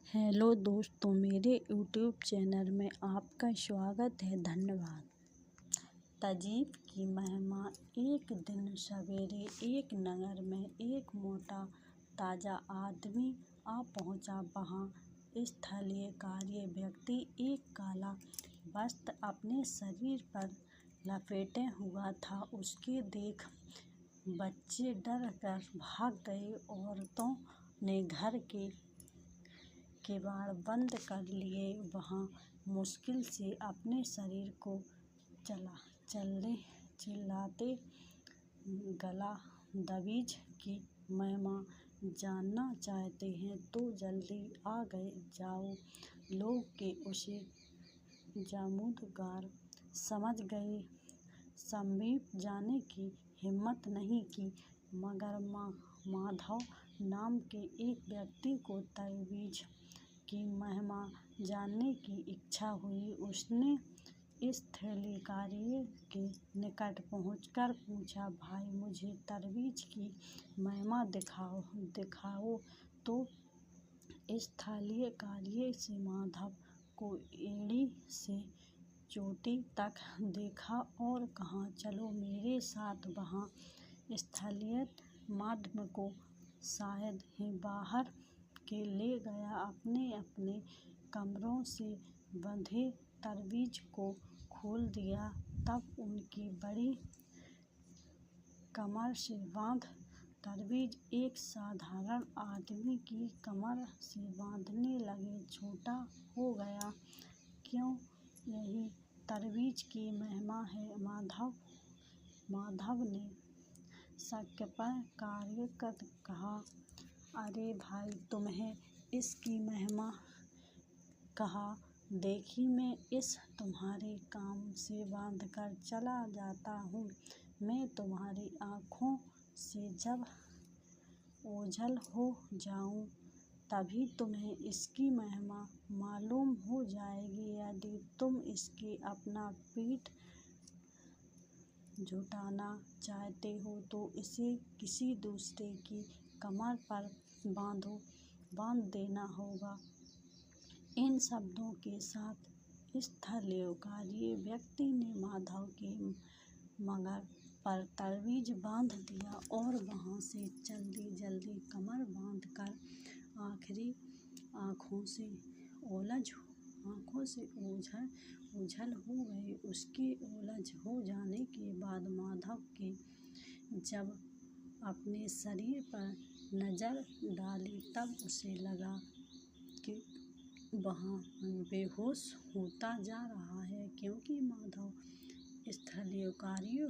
Hello दोस्तों, मेरे YouTube channel में आपका स्वागत है। धन्यवाद। तजीब की महिमा। एक दिन सवेरे एक नगर में एक मोटा ताजा आदमी आ पहुंचा। वहां स्थलीय कार्य व्यक्ति एक काला वस्त्र अपने शरीर पर लपेटे हुआ था। उसके देख बच्चे डर कर भाग गए। औरतों ने घर के किवाड़ बंद कर लिए। वहाँ मुश्किल से अपने शरीर को चिल्लाते गला दबीज की महिमा जानना चाहते हैं तो जल्दी आ गए जाओ। लोग के उसे जामूदगार समझ गए। समीप जाने की हिम्मत नहीं की, मगर माधव नाम के एक व्यक्ति को ताबीज की महिमा जानने की इच्छा हुई। उसने इस थैलीकारिये के निकट पहुंचकर पूछा, भाई मुझे ताबीज की महिमा दिखाओ। तो इस थैलीकारिये से माधव को एड़ी से चोटी तक देखा और कहा, चलो मेरे साथ। वहाँ स्थलीय माधव को शायद ही बाहर के ले गया। अपने अपने कमरों से बंधे ताबीज को खोल दिया। तब उनकी बड़ी कमर से बांध ताबीज एक साधारण आदमी की कमर से बांधने लगे। छोटा हो गया क्यों? यही ताबीज की महिमा है। माधव ने शक पर कार्य कर कहा, अरे भाई, तुम्हें इसकी महिमा कहा देखी। मैं इस तुम्हारे काम से बांधकर चला जाता हूँ। मैं तुम्हारी आँखों से जब ओझल हो जाऊँ तभी तुम्हें इसकी महिमा मालूम हो जाएगी। यदि तुम इसके अपना पीठ जुटाना चाहते हो तो इसे किसी दूसरे की कमर पर बांध देना होगा। इन शब्दों के साथ स्थलीय व्यक्ति ने माधव की मगर पर ताबीज बांध दिया और वहाँ से जल्दी कमर बांधकर आँखों से ओझल हो गए। उसके ओझल हो जाने के बाद माधव के जब अपने शरीर पर नजर डाली तब उसे लगा कि वहाँ बेहोश होता जा रहा है, क्योंकि माधव स्थलीय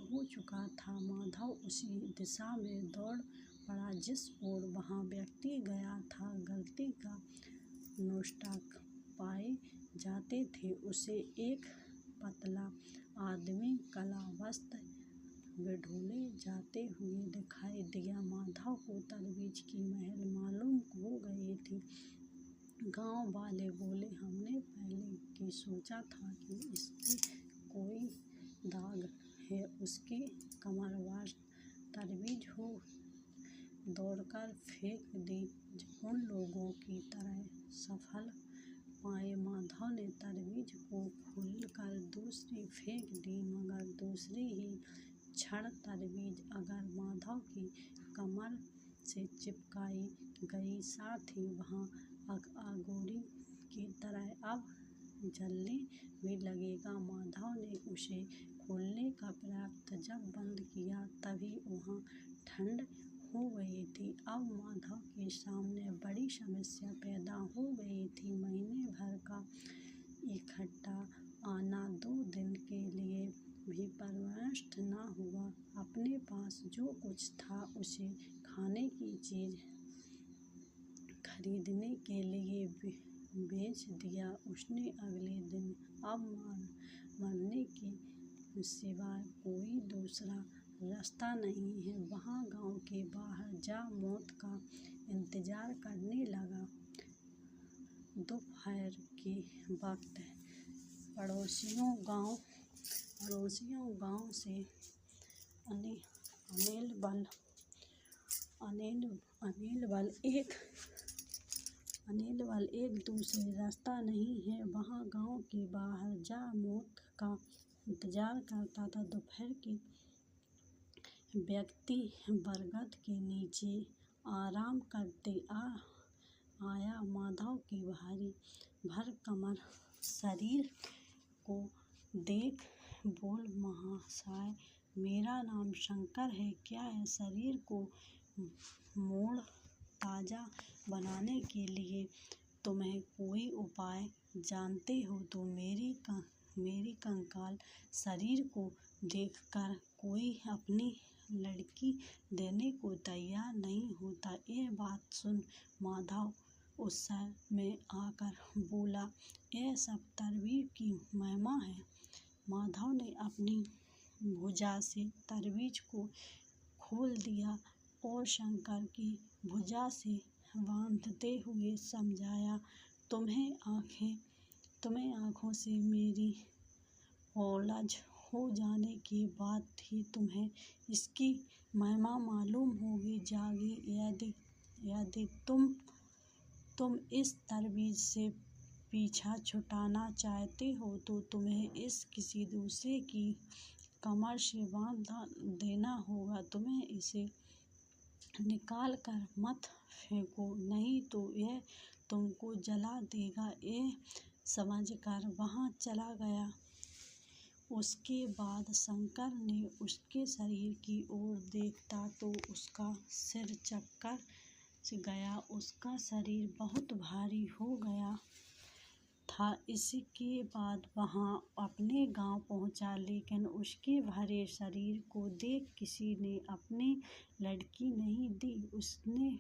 हो चुका था। माधव उसी दिशा में दौड़ पड़ा जिस ओर वहाँ व्यक्ति गया था। गलती का नुस्खा पाए जाते थे। उसे एक पतला आदमी काला वस्त्र बिढोले जाते हुए दिखाई दिया। माधव को ताबीज की महल मालूम हो गई थी। गांव वाले बोले, हमने पहले ही सोचा था कि इसमें कोई दाग है। उसकी कमरवार ताबीज हो दौड़कर फेंक दी। उन लोगों की तरह सफल पाए। माधव ने ताबीज को खोलकर दूसरी फेंक दी, मगर दूसरी ही क्षण ताबीज अगर माधव की कमर से चिपकाई गई, साथ ही वहाँ अगोरी की तरह अब जलने भी लगेगा। माधव ने उसे खोलने का प्रयत्न जब बंद किया तभी वहाँ ठंड हो गई थी। अब माधव के सामने बड़ी समस्या पैदा हो गई थी। महीने भर का इकट्ठा अन्न 2 दिन के लिए भी पर्याप्त न हुआ। अपने पास जो कुछ था उसे खाने की चीज खरीदने के लिए बेच दिया उसने। अगले दिन अब मरने के सिवाय कोई दूसरा रास्ता नहीं है। वहाँ गांव के बाहर जा मौत का इंतजार करने लगा। दोपहर के वक्त पड़ोसियों गांव से अनिल बल अनिल एक दूसरे रास्ता नहीं है। वहाँ गांव के बाहर जा मौत का इंतजार करता था। दोपहर के व्यक्ति बरगद के नीचे आराम करते आया। माधव के भारी भरकम शरीर को देख बोल, महाशय, मेरा नाम शंकर है। क्या है? शरीर को मोड़ ताजा बनाने के लिए तुम्हें कोई उपाय जानते हो तो मेरी कंकाल शरीर को देखकर कोई अपनी लड़की देने को तैयार नहीं होता। यह बात सुन माधव उत्साह में आकर बोला, यह सब तरवीर की महिमा है। माधव ने अपनी भुजा से तरवीज को खोल दिया और शंकर की भुजा से बांधते हुए समझाया, तुम्हें आँखों से मेरी औलज हो जाने के बाद ही तुम्हें इसकी महिमा मालूम होगी। जागे यदि तुम इस तरवीज से पीछा छुड़ाना चाहते हो तो तुम्हें इस किसी दूसरे की कमर से बांध देना होगा। तुम्हें इसे निकाल कर मत फेंको, नहीं तो यह तुमको जला देगा। यह समझकर वहाँ चला गया। उसके बाद शंकर ने उसके शरीर की ओर देखा तो उसका सिर चक्कर गया। उसका शरीर बहुत भारी हो गया था। इसके बाद वहाँ अपने गांव पहुँचा, लेकिन उसके भरे शरीर को देख किसी ने अपनी लड़की नहीं दी। उसने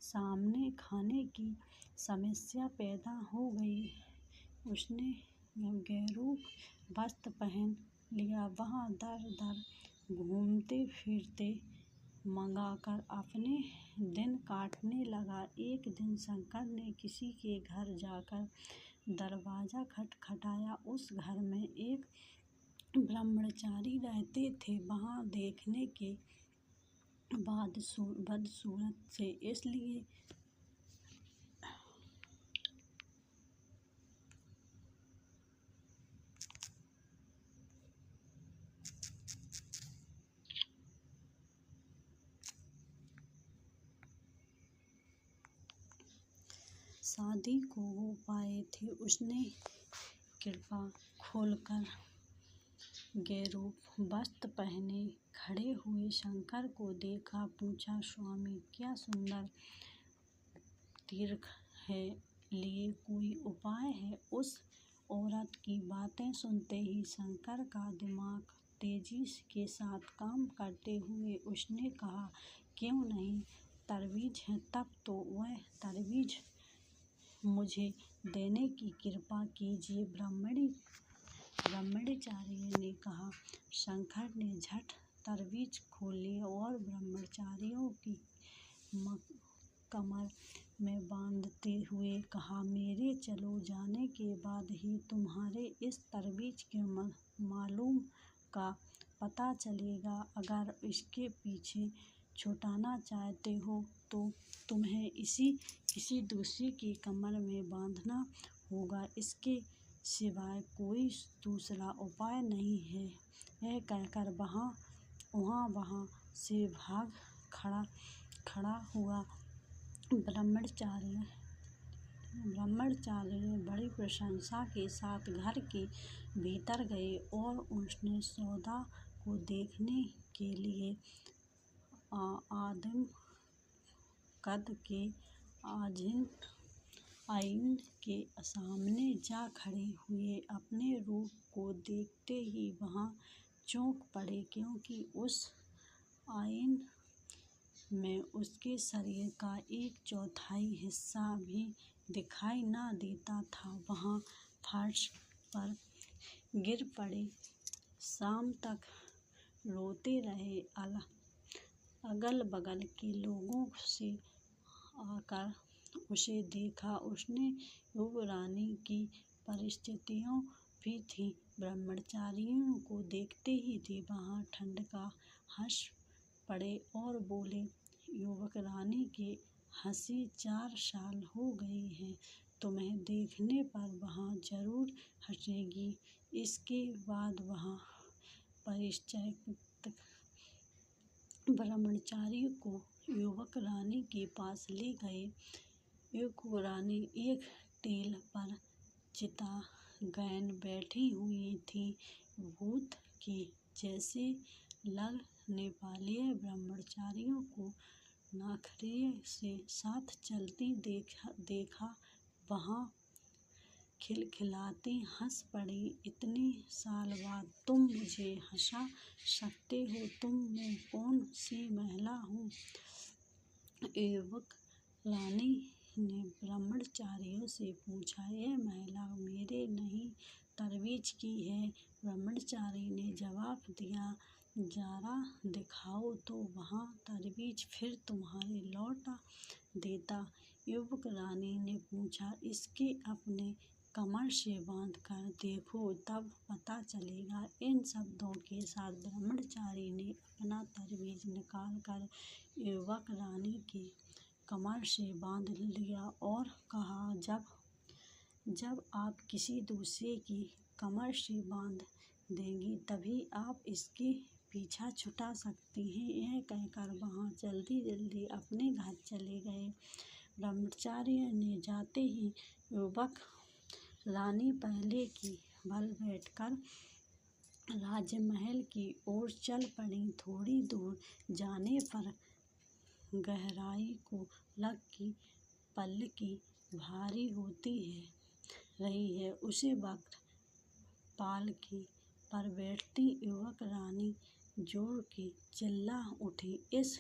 सामने खाने की समस्या पैदा हो गई। उसने गेरू वस्त्र पहन लिया। वहाँ दर दर घूमते फिरते मंगाकर अपने दिन काटने लगा। एक दिन शंकर ने किसी के घर जाकर दरवाजा खटखटाया। उस घर में एक ब्रह्मचारी रहते थे। वहाँ देखने के बाद बदसूरत से इसलिए शादी को हो पाए थे। उसने कृपा खोलकर गेरू वस्त्र पहने खड़े हुए शंकर को देखा। पूछा, स्वामी, क्या सुंदर तीर्थ है, लिए कोई उपाय है? उस औरत की बातें सुनते ही शंकर का दिमाग तेजी के साथ काम करते हुए उसने कहा, क्यों नहीं, तरवीज है। तब तो वह तरवीज मुझे देने की कृपा कीजिए, ब्रह्मचारी ने कहा। शंकर ने झट तरवीज खोली और ब्रह्मचारियों की कमर में बांधते हुए कहा, मेरे चलो जाने के बाद ही तुम्हारे इस तरवीज के मालूम का पता चलेगा। अगर इसके पीछे छुड़ाना चाहते हो तो तुम्हें इसी किसी दूसरे की कमर में बांधना होगा। इसके सिवाय कोई दूसरा उपाय नहीं है। यह कहकर वहाँ से भाग खड़ा हुआ। ब्रह्मचारी ने बड़ी प्रशंसा के साथ घर के भीतर गए और उसने सौदा को देखने के लिए आदिम कद के आईने के सामने जा खड़े हुए। अपने रूप को देखते ही वहाँ चौंक पड़े, क्योंकि उस आईने में उसके शरीर का 1/4 हिस्सा भी दिखाई न देता था। वहाँ फर्श पर गिर पड़े। शाम तक रोते रहे। अगल बगल के लोगों से आकर उसे देखा। उसने युवरानी की परिस्थितियों भी थी। ब्रह्मचारियों को देखते ही वहाँ ठंड का हंस पड़े और बोले, युवरानी के हंसी 4 साल हो गए हैं। तुम्हें देखने पर वहाँ जरूर हंसेगी। इसके बाद वहाँ परिचय ब्रह्मचारी को युवक रानी के पास ले गए। युवक रानी एक टेल पर चितागैन बैठी हुई थी। भूत की जैसे लगने वाले ब्रह्मचारियों को नखरे से साथ चलती देखा वहाँ खिलखिलाती हंस पड़ी। इतने साल बाद तुम मुझे हंसा सकते हो, तुम मैं कौन सी महिला हूँ? युवक रानी ने ब्रह्मचारियों से पूछा। यह महिला मेरे नहीं तरवीज की है। ब्रह्मचारी ने जवाब दिया। जरा दिखाओ तो वहाँ तरवीज, फिर तुम्हारे लौटा देता। युवक रानी ने पूछा, इसके अपने कमर से बांध कर देखो, तब पता चलेगा। इन शब्दों के साथ ब्रह्मचारी ने अपना तरवीज निकाल कर युवक रानी की कमर से बांध लिया और कहा, जब आप किसी दूसरे की कमर से बांध देंगी तभी आप इसके पीछा छुटा सकती हैं। यह कहकर वहाँ जल्दी जल्दी अपने घर चले गए। ब्रह्मचारी ने जाते ही युवक रानी पहले की भल बैठकर राजमहल की ओर चल पड़ी। थोड़ी दूर जाने पर गहराई को लग की पल्लकी भारी होती रही है। उसी वक्त पालकी पर बैठती युवक रानी जोर की चिल्ला उठी। इस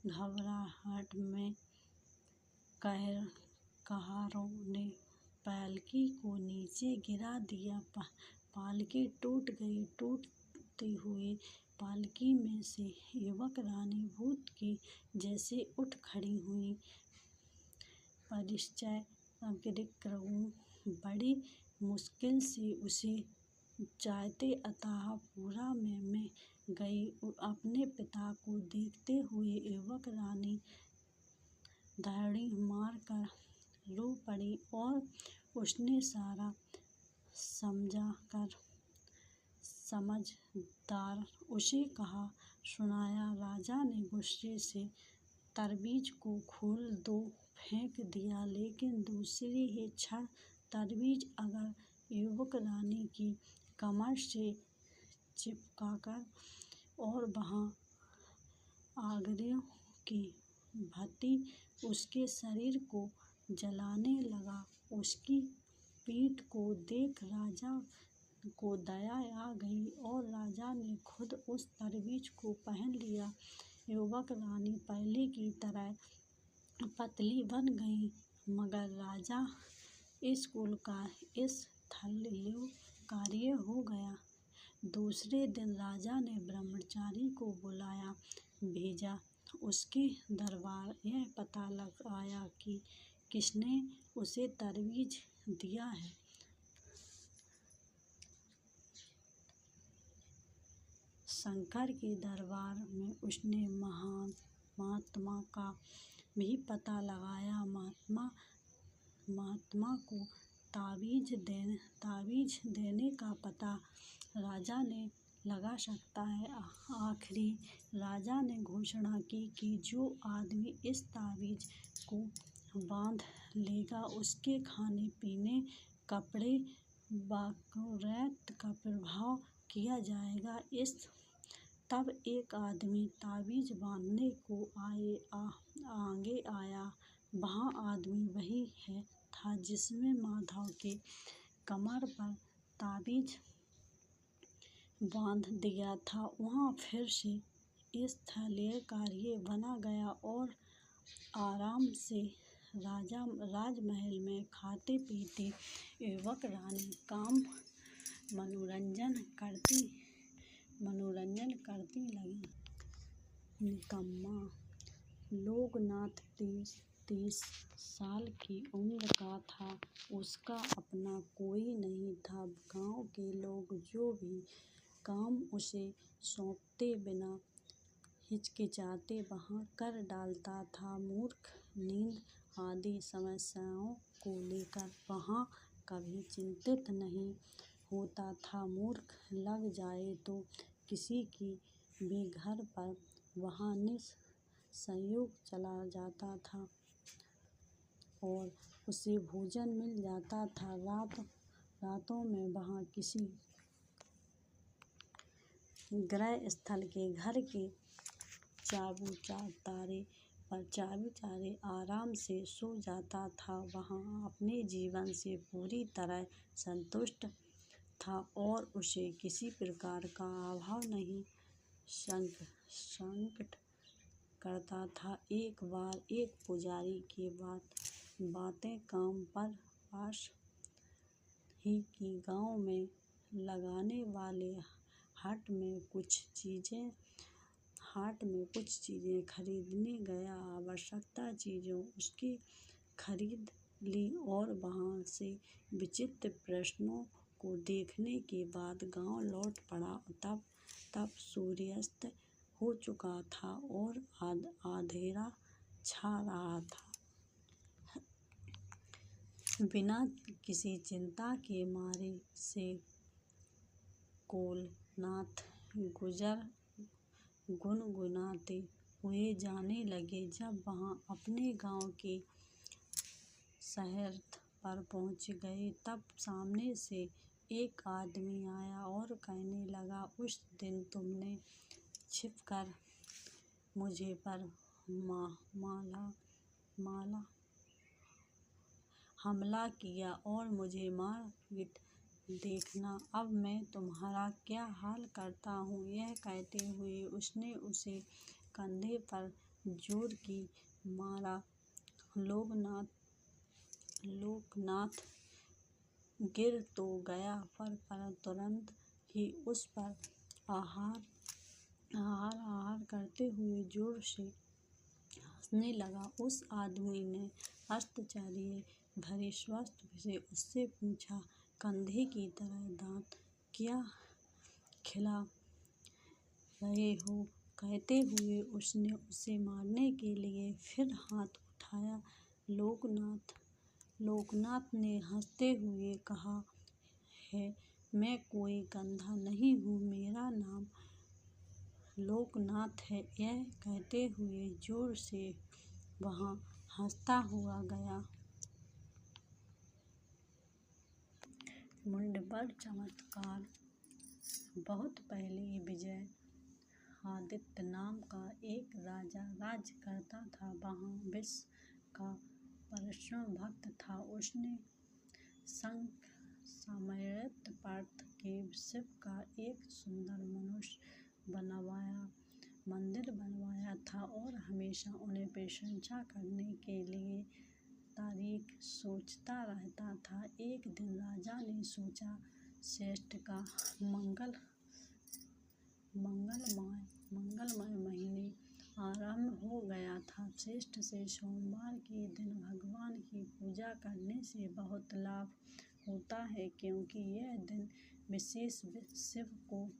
घबराहट में कहारों ने पालकी को नीचे गिरा दिया। पालकी टूट गई। टूटती हुई पालकी में से युवक रानी भूत की जैसे उठ खड़ी हुई। परिचय बड़ी मुश्किल से उसे जाते अथाह पूरा में गई। अपने पिता को देखते हुए युवक रानी दहाड़ी मार कर रो पड़ी और उसने सारा समझदार उसे कहा सुनाया। राजा ने गुस्से से तरवीज को खोल दो फेंक दिया, लेकिन दूसरे ही क्षण तरवीज अगर युवक रानी की कमर से चिपकाकर और वहाँ आगरों की भांति उसके शरीर को जलाने लगा। उसकी पीठ को देख राजा को दया आ गई और राजा ने खुद उस तरवीज को पहन लिया। युवक रानी पहले की तरह पतली बन गई, मगर राजा इस कुल का इस थल्लू कार्य हो गया। दूसरे दिन राजा ने ब्रह्मचारी को बुलाया भेजा। उसके दरबार यह पता लगाया कि किसने उसे तरवीज दिया है। शंकर के दरबार में उसने महात्मा का भी पता लगाया। महात्मा को ताबीज देने का पता राजा ने लगा सकता है। आखिरी राजा ने घोषणा की कि जो आदमी इस ताबीज को बांध लेगा उसके खाने पीने कपड़े वगैरह का प्रबंध किया जाएगा। तब एक आदमी ताबीज बांधने को आगे आया। वह आदमी वही था जिसने माधव के कमर पर ताबीज बांध दिया था। वहाँ फिर से स्थलीय कार्य बना गया और आराम से राजमहल में खाते पीते युवक रानी काम मनोरंजन करती लगी। निकम्मा लोकनाथ 30 साल की उम्र का था। उसका अपना कोई नहीं था। गाँव के लोग जो भी काम उसे सौंपते बिना हिचकिचाते वहाँ कर डालता था। मूर्ख, नींद आदि समस्याओं को लेकर वहाँ कभी चिंतित नहीं होता था। मूर्ख लग जाए तो किसी की भी घर पर वहाँ निसंयोग चला जाता था और उसे भोजन मिल जाता था। रातों में वहाँ किसी ग्रह स्थल के घर के चाबुचारे आराम से सो जाता था। वहाँ अपने जीवन से पूरी तरह संतुष्ट था और उसे किसी प्रकार का अभाव नहीं संकट करता था। एक बार एक पुजारी की बातें काम पर पास ही की गांव में लगने वाले हाट में कुछ चीज़ें खरीदने गया। आवश्यकता चीज़ें उसकी खरीद ली और वहाँ से विचित्र प्रश्नों को देखने के बाद गांव लौट पड़ा। तब सूर्यास्त हो चुका था और अंधेरा छा रहा था। बिना किसी चिंता के मारे से कोलनाथ गुनगुनाते हुए जाने लगे। जब वहाँ अपने गांव के सहर्थ पर पहुँच गए तब सामने से एक आदमी आया और कहने लगा, उस दिन तुमने छिपकर मुझ पर हमला किया और मुझे मार देखना अब मैं तुम्हारा क्या हाल करता हूँ। यह कहते हुए उसने उसे कंधे पर जोर की मारा। लोकनाथ गिर तो गया पर तुरंत ही उस पर आहार करते हुए जोर से हंसने लगा। उस आदमी ने आश्चर्य भरे स्वर से उससे पूछा, कंधे की तरह दांत क्या खिला रहे हो? कहते हुए उसने उसे मारने के लिए फिर हाथ उठाया। लोकनाथ ने हंसते हुए कहा है, मैं कोई गधा नहीं हूँ, मेरा नाम लोकनाथ है। यह कहते हुए जोर से वहाँ हंसता हुआ गया। मुंड पर चमत्कार। बहुत पहले विजय आदित्य नाम का एक राजा राज्य करता था। वहाँ विश्व का परम भक्त था। उसने सामर्थ्य पार्थ के शिव का एक सुंदर मंदिर बनवाया था और हमेशा उन्हें प्रशंसा करने के लिए तारीख सोचता रहता था। एक दिन राजा ने सोचा, ज्येष्ठ का मंगलमय महीने आरंभ हो गया था। ज्येष्ठ से सोमवार के दिन भगवान की पूजा करने से बहुत लाभ होता है, क्योंकि यह दिन विशेष शिव को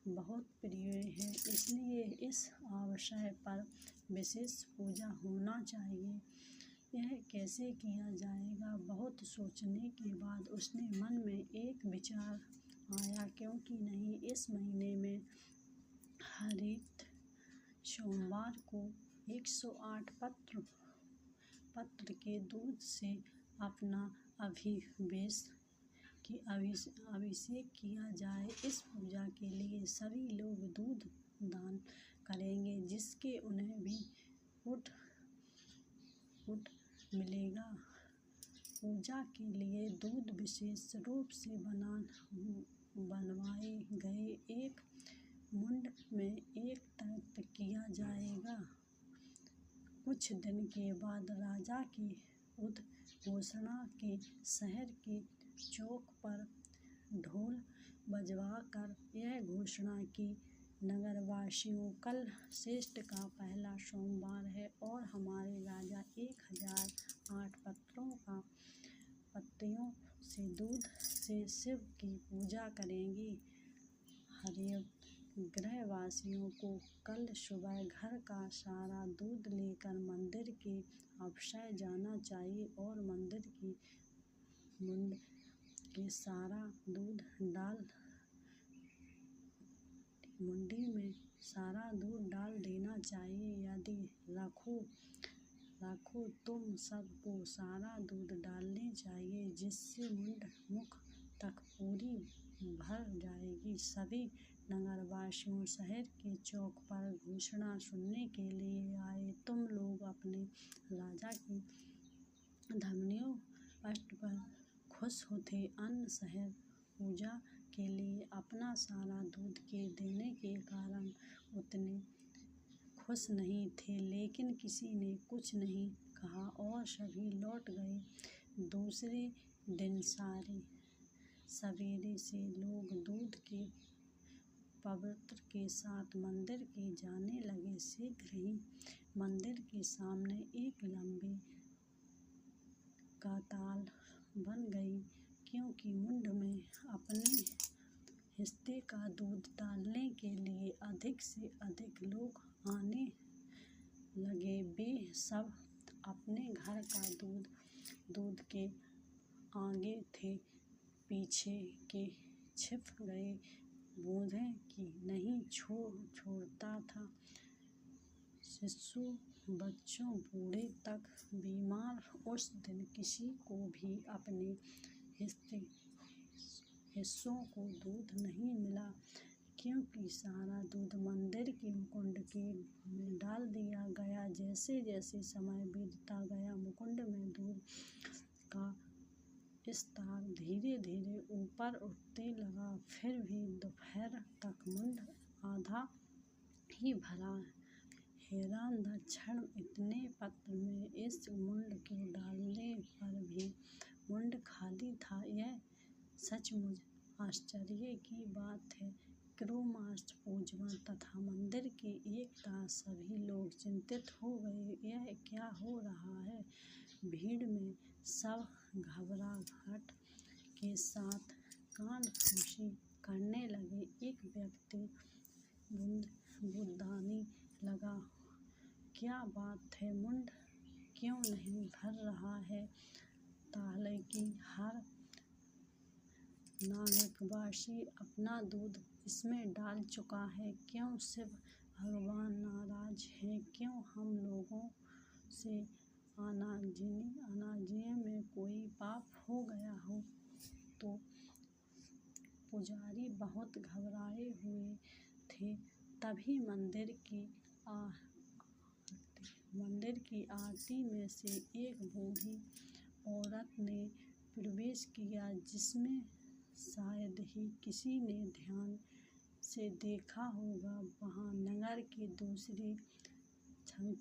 बहुत प्रिय है। इसलिए इस अवसर पर विशेष पूजा होना चाहिए। यह कैसे किया जाएगा? बहुत सोचने के बाद उसके मन में एक विचार आया, क्योंकि नहीं इस महीने में हरित सोमवार को 108 पत्र के दूध से अपना अभिषेक किया जाए। इस पूजा के लिए सभी लोग दूध दान करेंगे, जिससे उन्हें भी पुण्य मिलेगा। पूजा के लिए दूध विशेष रूप से बनवाए गए एक मुंड में एकत्र किया जाएगा। कुछ दिन के बाद राजा की उद्घोषणा के शहर के चौक पर ढोल बजवाकर यह घोषणा की, नगरवासियों, कल ज्येष्ठ का पहला सोमवार है और हमारे राजा 1008 पत्तियों से दूध से शिव की पूजा करेंगे। गृहवासियों को कल सुबह घर का सारा दूध लेकर मंदिर के अवश्य जाना चाहिए और मंदिर की मुंड के सारा दूध मुंडी में सारा दूध डाल देना चाहिए। यदि रखो तुम सबको सारा दूध डालने चाहिए, जिससे मुख तक पूरी भर जाएगी। सभी नगरवासियों शहर के चौक पर घोषणा सुनने के लिए आए। तुम लोग अपने राजा की धमनियों अष्ट पर खुश थे। अन्य शहर पूजा के लिए अपना सारा दूध के देने के कारण उतने खुश नहीं थे, लेकिन किसी ने कुछ नहीं कहा और सभी लौट गए। दूसरे दिन सवेरे से लोग दूध के पवित्र के साथ मंदिर के जाने लगे। शीघ्र ही मंदिर के सामने एक लंबी कतार बन गई, क्योंकि मुंड में अपने हिस्से का दूध डालने के लिए अधिक से अधिक लोग आने लगे। वे सब अपने घर का दूध के आगे थे पीछे के छिप गए। बूढ़े की नहीं छोड़ता था, शिशु बच्चों बूढ़े तक बीमार। उस दिन किसी को भी अपने हिस्सों को दूध नहीं मिला, क्योंकि सारा दूध मंदिर के मुकुंद में डाल दिया गया। जैसे जैसे समय बीतता गया, मुकुंद में दूध का स्तर धीरे धीरे ऊपर उठने लगा। फिर भी दोपहर तक मुंड आधा ही भरा। हैरान दक्षिण इतने पत्र में इस मुंड के डालने पर भी मुंड खाली था। यह सचमुच आश्चर्य की बात है। क्रोमास पूजवा तथा मंदिर के एक तास सभी लोग चिंतित हो गए। यह क्या हो रहा है? भीड़ में सब घबराहट के साथ कान-फूसी करने लगे। एक व्यक्ति बुदबुदाने लगा, क्या बात है, मुंड क्यों नहीं भर रहा है? ताहलकी हर नागरिकवासी अपना दूध इसमें डाल चुका है। क्यों शिव भगवान नाराज हैं? क्यों हम लोगों से अनाजिए में कोई पाप हो गया हो? तो पुजारी बहुत घबराए हुए थे। तभी मंदिर की आरती में से एक बूढ़ी औरत ने प्रवेश किया, जिसमें शायद ही किसी ने ध्यान से देखा होगा। वहाँ नगर के दूसरे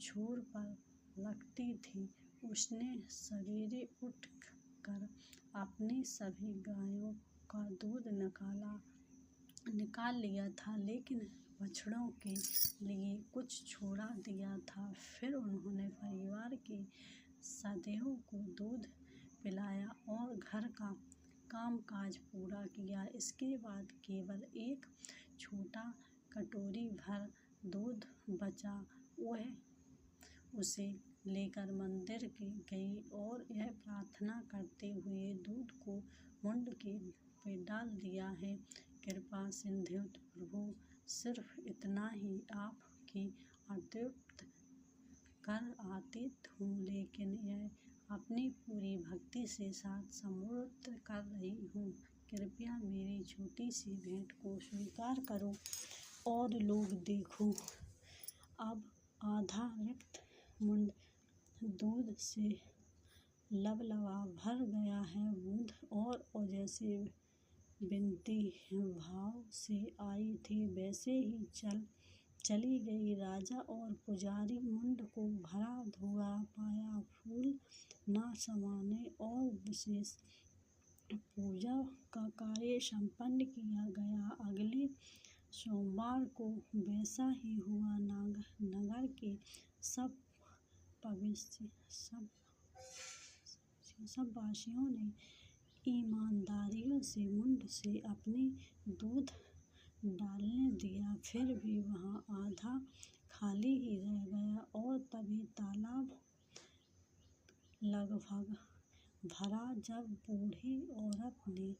छोर पर रखती थी। उसने सवेरे उठ कर अपनी सभी गायों का दूध निकाल लिया था, लेकिन बछड़ों के लिए कुछ छोड़ा दिया था। फिर उन्होंने परिवार के सदस्यों को दूध पिलाया और घर का कामकाज पूरा किया। इसके बाद केवल एक छोटा कटोरी भर दूध बचा। वह उसे लेकर मंदिर गई और यह प्रार्थना करते हुए दूध को मुंड पे डाल दिया है, कृपा सिंधु प्रभु, सिर्फ इतना ही आपकी अत्युक्त कर आती हूँ, लेकिन यह अपनी पूरी भक्ति के साथ समर्पित कर रही हूँ। कृपया मेरी छोटी सी भेंट को स्वीकार करो और लोग देखो। अब आधा रिक्त मुंड दूध से लबालब भर गया है। बूढ़ और जैसे विनती भाव से आई थी, वैसे ही चली गई। राजा और पुजारी मुंड को भरा हुआ पाया। फूल न समाने और विशेष पूजा का कार्य संपन्न किया गया। अगले सोमवार को वैसा ही हुआ। नगर के सब वासियों ने ईमानदारी से मुंड से अपनी दूध डालने दिया, फिर भी वहाँ आधा खाली ही रह गया और तभी तालाब लगभग भरा। जब बूढ़ी औरत ने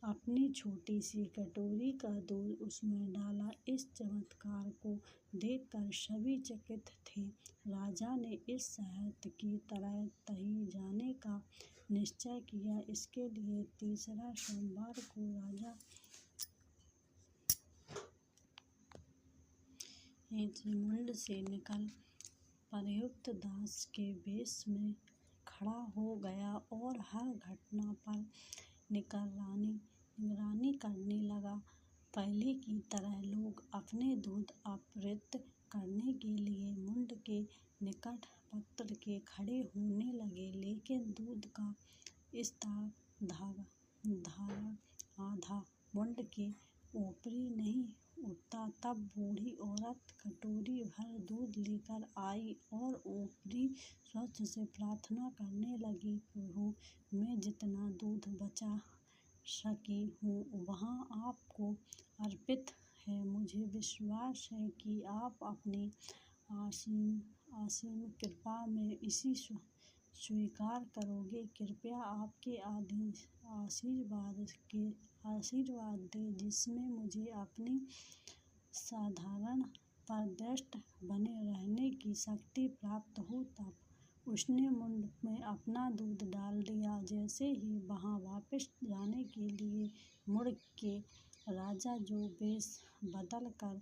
अपनी छोटी सी कटोरी का दूध उसमें डाला, इस चमत्कार को देखकर सभी चकित थे। राजा ने इस शहद की तरह तही जाने का निश्चय किया। इसके लिए तीसरा सोमवार को राजा मुंड से निकल प्रयुक्त दास के वेश में खड़ा हो गया और हर घटना पर निगरानी करने लगा। पहले की तरह लोग अपने दूध आपूर्ति करने के लिए मुंड के निकट पत्र के खड़े होने लगे, लेकिन दूध का स्तर आधा मुंड के ऊपरी नहीं उठता। तब बूढ़ी औरत कटोरी भर दूध लेकर आई और ऊपरी स्वच्छ से प्रार्थना करने लगी, प्रभु, मैं जितना दूध बचा सकी हूँ वहाँ आपको अर्पित है। मुझे विश्वास है कि आप अपनी असीम कृपा में इसे स्वीकार करोगे। कृपया आपके आशीर्वाद दें, जिसमें मुझे अपनी साधारण परिदृष्ट बने रहने की शक्ति प्राप्त हो। तब उसने मुंड में अपना दूध डाल दिया। जैसे ही वहाँ वापस जाने के लिए मुड़ के राजा, जो वेश बदल कर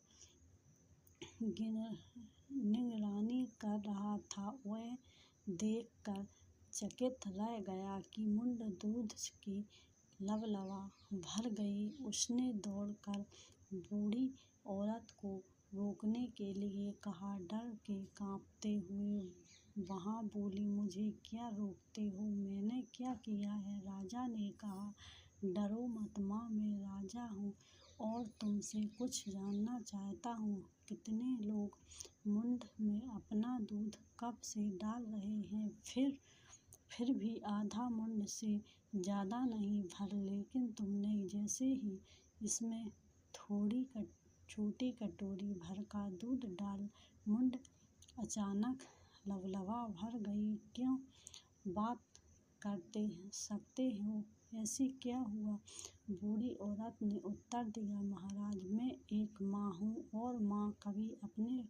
निगरानी कर रहा था, वह देख कर चकित रह गया कि मुंड दूध की लबलबा भर गई। उसने दौड़कर बूढ़ी औरत को रोकने के लिए कहा, डर के कांपते हुए वहाँ बोली, मुझे क्या रोकते हो, मैंने क्या किया है? राजा ने कहा, डरो मत माँ, मैं राजा हूँ और तुमसे कुछ जानना चाहता हूँ। कितने लोग मुंड में अपना दूध कब से डाल रहे हैं, फिर भी आधा मुंड से ज़्यादा नहीं भर, लेकिन तुमने जैसे ही इसमें थोड़ी छोटी कटोरी भर का दूध डाल, मुंड अचानक लबलबा भर गई। क्यों बात करते सकते हो, ऐसे क्या हुआ? बूढ़ी औरत ने उत्तर दिया, महाराज, मैं एक माँ हूँ और माँ कभी अपने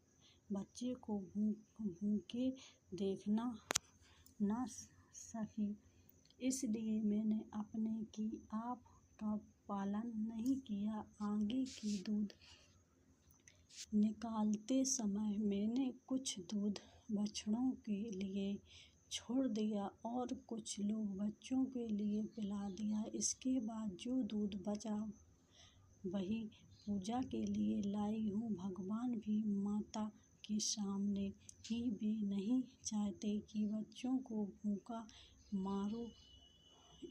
बच्चे को भूखे देखना न सकी, इसलिए मैंने अपने की आप का पालन नहीं किया। आगे की दूध निकालते समय मैंने कुछ दूध बछड़ों के लिए छोड़ दिया और कुछ लोग बच्चों के लिए पिला दिया। इसके बाद जो दूध बचा वही पूजा के लिए लाई हूँ। भगवान भी माता के सामने ही वे नहीं चाहते कि बच्चों को भूखा मारो।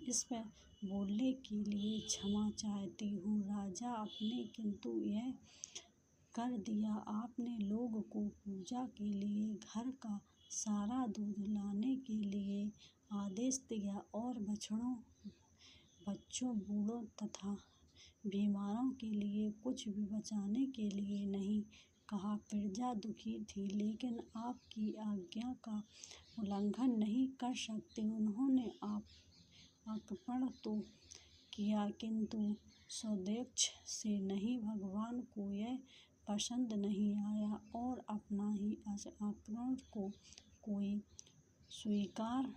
इस पर बोलने के लिए क्षमा चाहती हूँ राजा आपने किंतु यह कर दिया। आपने लोगों को पूजा के लिए घर का सारा दूध लाने के लिए आदेश दिया और बच्चों, बूढ़ों तथा बीमारों के लिए कुछ भी बचाने के लिए नहीं कहा। प्रजा दुखी थी, लेकिन आपकी आज्ञा का उल्लंघन नहीं कर सकती। उन्होंने आक्रमण तो किया, किंतु सद्देश्य से नहीं। भगवान को यह पसंद नहीं आया और अपना ही आक्रमण को कोई स्वीकार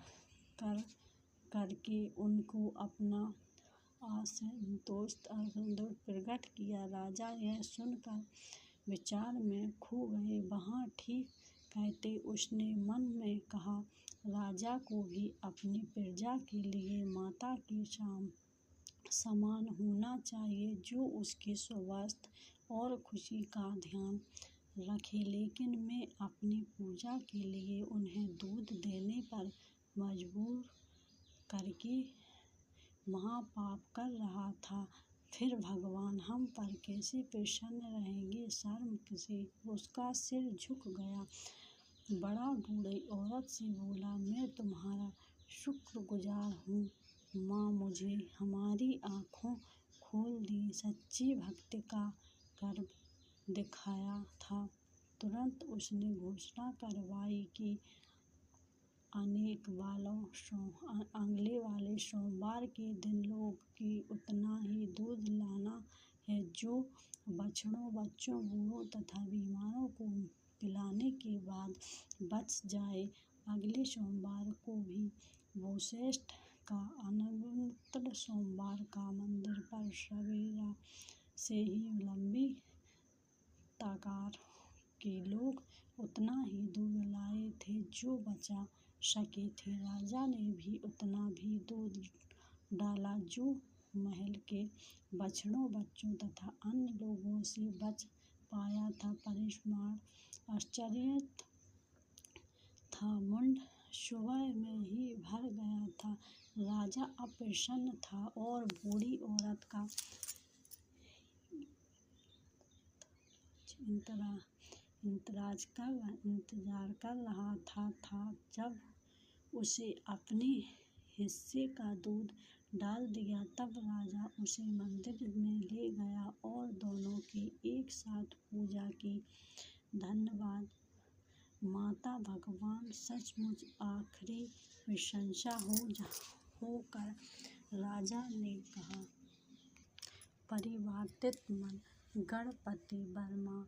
करके उनको अपना असंतोष प्रकट किया। राजा यह सुनकर विचार में खो गए। वहाँ ठीक कहते उसने मन में कहा, राजा को भी अपनी प्रजा के लिए माता के समान होना चाहिए, जो उसके स्वास्थ्य और खुशी का ध्यान रखे। लेकिन मैं अपनी पूजा के लिए उन्हें दूध देने पर मजबूर करके महापाप कर रहा था। फिर भगवान हम पर कैसे प्रसन्न रहेंगे? शर्म से उसका सिर झुक गया। बड़ा बूढ़ी औरत से बोला, मैं तुम्हारा शुक्रगुजार हूँ माँ, मुझे हमारी आँखें खोल दी। सच्ची भक्ति का गर्व दिखाया था। तुरंत उसने घोषणा करवाई कि अगले वाले सोमवार के दिन लोग की उतना ही दूध लाना है जो बछड़ों, बच्चों, बूढ़ों तथा बीमारों को पिलाने के बाद बच जाए। अगले सोमवार को भी वोसेस्ट का अनंतर सोमवार का मंदिर पर सवेरा से ही लंबी ताकार के लोग उतना ही दूध लाए थे जो बचा सके थे। राजा ने भी उतना भी दूध डाला जो महल के बछड़ों, बच्चों तथा अन्य लोगों से बच पाया था। परिणाम आश्चर्यजनक था। मुंड सुबह में ही भर गया था। राजा अब प्रसन्न था और बूढ़ी औरत का इंतजार कर रहा था जब उसे अपने हिस्से का दूध डाल दिया तब राजा उसे मंदिर में ले गया और दोनों की एक साथ पूजा की। धन्यवाद माता भगवान, सचमुच आखिरी प्रशंसा होकर राजा ने कहा। परिवर्तित मन गणपति वर्मा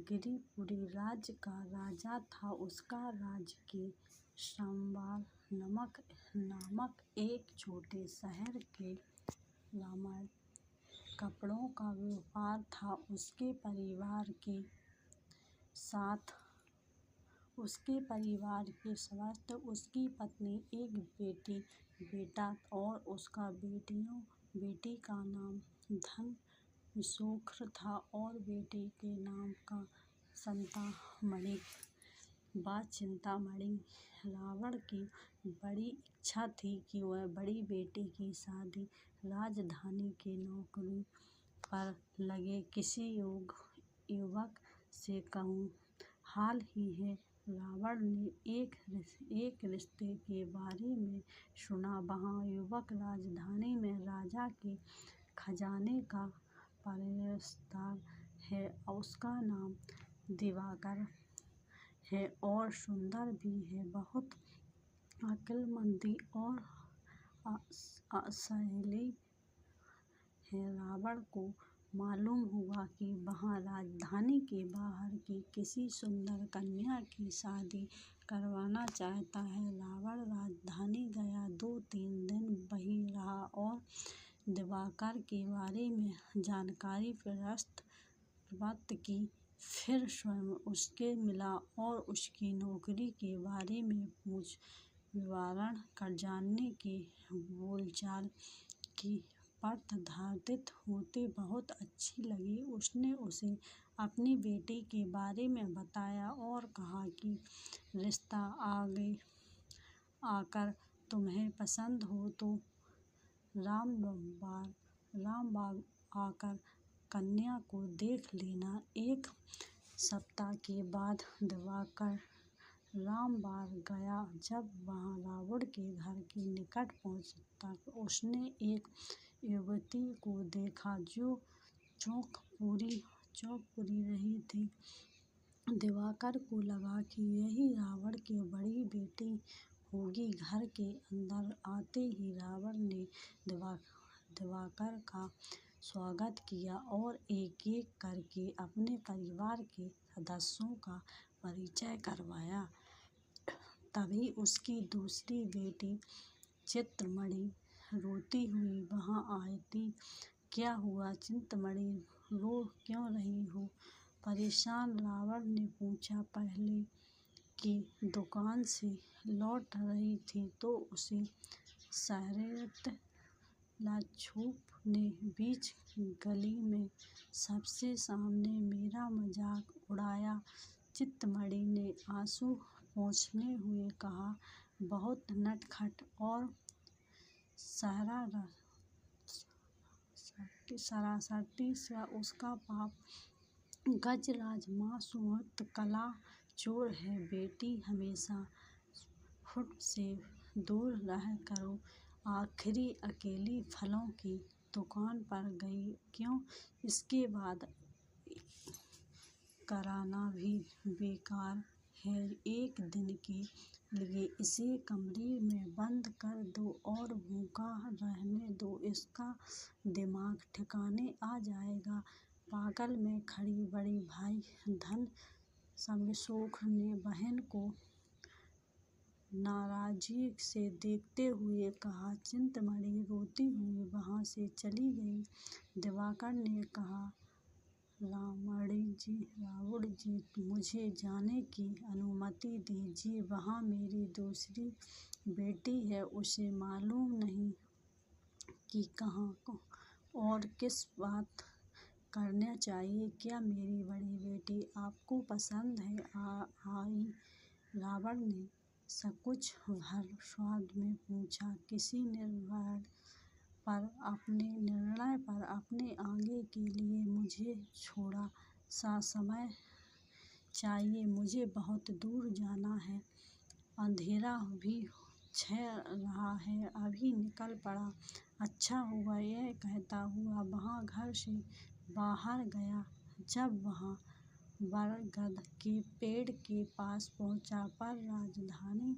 गिरिपुरी राज्य का राजा था। उसका राज्य के सांबार नामक एक छोटे शहर के रामायण कपड़ों का व्यापार था। उसके परिवार के साथ उसकी पत्नी, एक बेटा और उसका बेटी का नाम धनशेखर था और बेटे के नाम का चिंतामणि। रावण की बड़ी इच्छा थी कि वह बड़ी बेटी की शादी राजधानी की नौकरी पर लगे किसी युवक से कहूँ। हाल ही में रावण ने एक रिश्ते के बारे में सुना। वह युवक राजधानी में राजा के खजाने का पहरेदार है। उसका नाम दिवाकर है और सुंदर भी है, बहुत अक्लमंद और साहसी है। रावण को मालूम हुआ कि वह राजधानी के बाहर की किसी सुंदर कन्या की शादी करवाना चाहता है। रावण राजधानी गया, 2-3 दिन वहीं रहा और दिवाकर के बारे में जानकारी प्राप्त की। फिर स्वयं उससे मिला और उसकी नौकरी के बारे में विवरण जानने की बोलचाल की। प्रतिधारित होते बहुत अच्छी लगी। उसने उसे अपनी बेटी के बारे में बताया और कहा कि रिश्ता अगर तुम्हें पसंद हो तो रामबाग आकर कन्या को देख लेना। एक सप्ताह के बाद दिवाकर रामबाग गया। जब वह रावण के घर के निकट पहुंचा तब उसने एक युवती को देखा जो चौंक पूरी रही थी। दिवाकर को लगा कि यही रावण की बड़ी बेटी होगी। घर के अंदर आते ही रावण ने दिवाकर का स्वागत किया और एक-एक करके अपने परिवार के सदस्यों का परिचय करवाया। तभी उसकी दूसरी बेटी चिंतामणि रोती हुई वहां आई। क्या हुआ चिंतामणि, रो क्यों रही हो? परेशान रावण ने पूछा। पहले की दुकान से लौट रही थी तो उसे शहरैयत लाछूप ने बीच गली में सबसे सामने मेरा मजाक उड़ाया। चिंतामणि ने आंसू पोंछते हुए कहा। बहुत नटखट और शरारती सा उसका बाप गजराज मासूमियत कला चोर है। बेटी हमेशा फूट से दूर रहा करो। आखिर अकेली फलों की दुकान पर गई क्यों? इसके बाद कराना भी बेकार है। एक दिन के लिए इसे कमरे में बंद कर दो और भूखा रहने दो, इसका दिमाग ठिकाने आ जाएगा। पागल में खड़ी बड़ी भाई धन शमशोक ने बहन को नाराजगी से देखते हुए कहा। चिंतामणि रोती हुई वहाँ से चली गई। दिवाकर ने कहा, रावण जी, मुझे जाने की अनुमति दीजिए। वहाँ मेरी दूसरी बेटी है, उसे मालूम नहीं कि कहाँ और किस बात करना चाहिए। क्या मेरी बड़ी बेटी आपको पसंद है? आई रावण ने सकुच भर स्वाद में पूछा। किसी निर्णय पर अपने आगे के लिए मुझे थोड़ा सा समय चाहिए। मुझे बहुत दूर जाना है। अंधेरा भी छा रहा है, अभी निकल पड़ा। अच्छा हुआ, यह कहता हुआ वहाँ घर से बाहर गया। जब वहाँ बरगद के पेड़ के पास पहुँचा पर राजधानी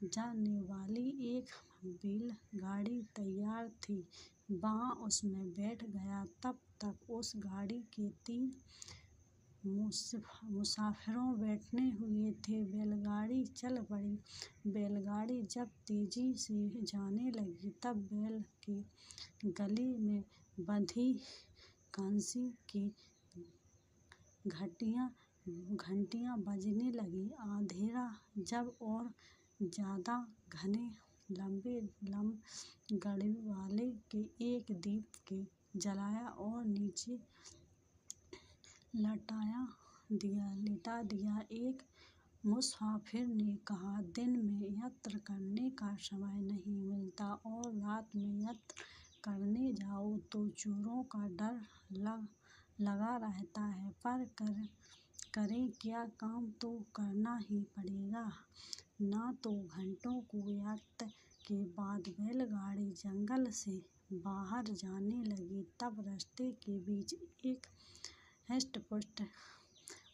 जाने वाली एक बैलगाड़ी तैयार थी, वहाँ उसमें बैठ गया। तब तक उस गाड़ी के 3 मुसाफिरों बैठे हुए थे। बैलगाड़ी चल पड़ी। बैलगाड़ी जब तेजी से जाने लगी तब बैल के गले में बंधी कांसी की घंटियाँ बजने लगीं। अंधेरा जब और ज्यादा घने गाड़ी वाले के एक दीप के जलाया और नीचे लिटा दिया। एक मुसाफिर ने कहा, दिन में यात्रा करने का समय नहीं मिलता और रात में यात्रा करने जाओ तो चोरों का डर लगा रहता है, पर करें क्या, काम तो करना ही पड़ेगा ना। तो घंटों की यात्रा के बाद बैलगाड़ी जंगल से बाहर जाने लगी। तब रास्ते के बीच एक हष्ट-पुष्ट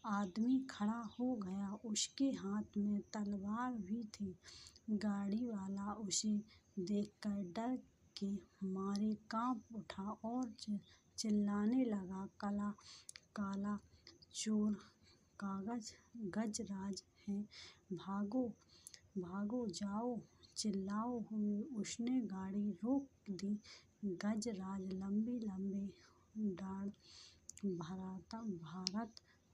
आदमी खड़ा हो गया। उसके हाथ में तलवार भी थी। गाड़ी वाला उसे देखकर डर के मारे काँप उठा और चिल्लाने लगा, काला चोर गजराज है, भागो जाओ। चिल्लाते हुए उसने गाड़ी रोक दी। गजराज लंबे डांड भारत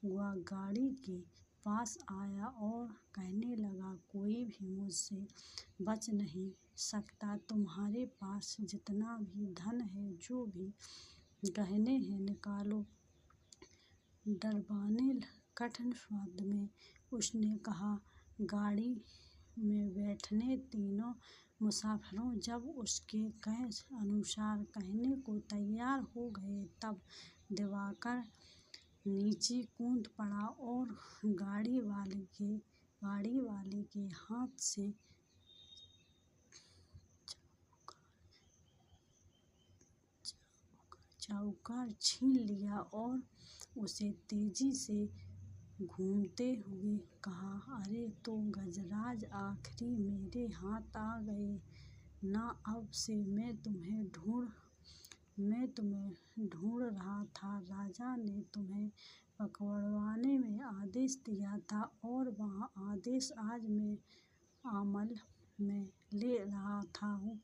हुआ गाड़ी के पास आया और कहने लगा, कोई भी मुझसे बच नहीं सकता। तुम्हारे पास जितना भी धन है, जो भी गहने हैं, निकालो। डरबाने कठिन शब्द में उसने कहा। गाड़ी में बैठे तीनों मुसाफिरों जब उसके कहे अनुसार करने को तैयार हो गए, तब दिवाकर नीचे कूद पड़ा और गाड़ी वाले के हाथ से चाबूक छीन लिया और उसे तेजी से घूरते हुए कहा, अरे तो गजराज, आखिर मेरे हाथ आ गए ना। अब से मैं तुम्हें ढूंढ रहा था। राजा ने तुम्हें पकड़वाने में आदेश दिया था और वह आदेश आज मैं अमल में ले रहा हूँ।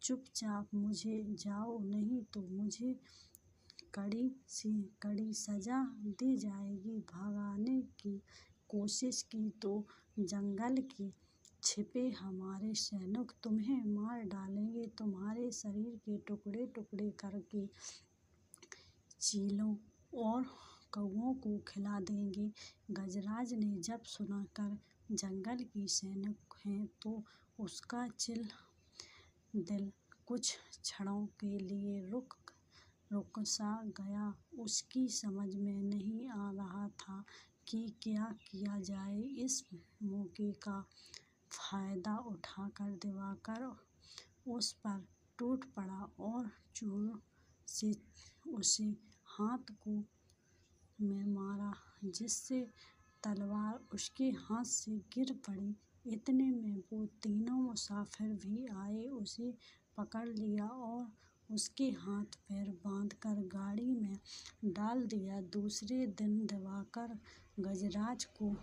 चुपचाप मुझे जाओ, नहीं तो मुझे कड़ी से कड़ी सजा दी जाएगी। भगाने की कोशिश की तो जंगल के छिपे हमारे सैनिक तुम्हें मार डालेंगे, तुम्हारे शरीर के टुकड़े टुकड़े करके चीलों और कौओं को खिला देंगे। गजराज ने जब सुना कर जंगल के सैनिक हैं तो उसका दिल कुछ क्षणों के लिए रुक सा गया। उसकी समझ में नहीं आ रहा था कि क्या किया जाए। इस मौके का फायदा उठाकर दिवाकर उस पर टूट पड़ा और जोर से उसे हाथ को में मारा, जिससे तलवार उसके हाथ से गिर पड़ी। इतने में वो तीनों मुसाफिर भी आए, उसे पकड़ लिया और उसके हाथ पैर बांधकर गाड़ी में डाल दिया। दूसरे दिन दिवाकर गजराज को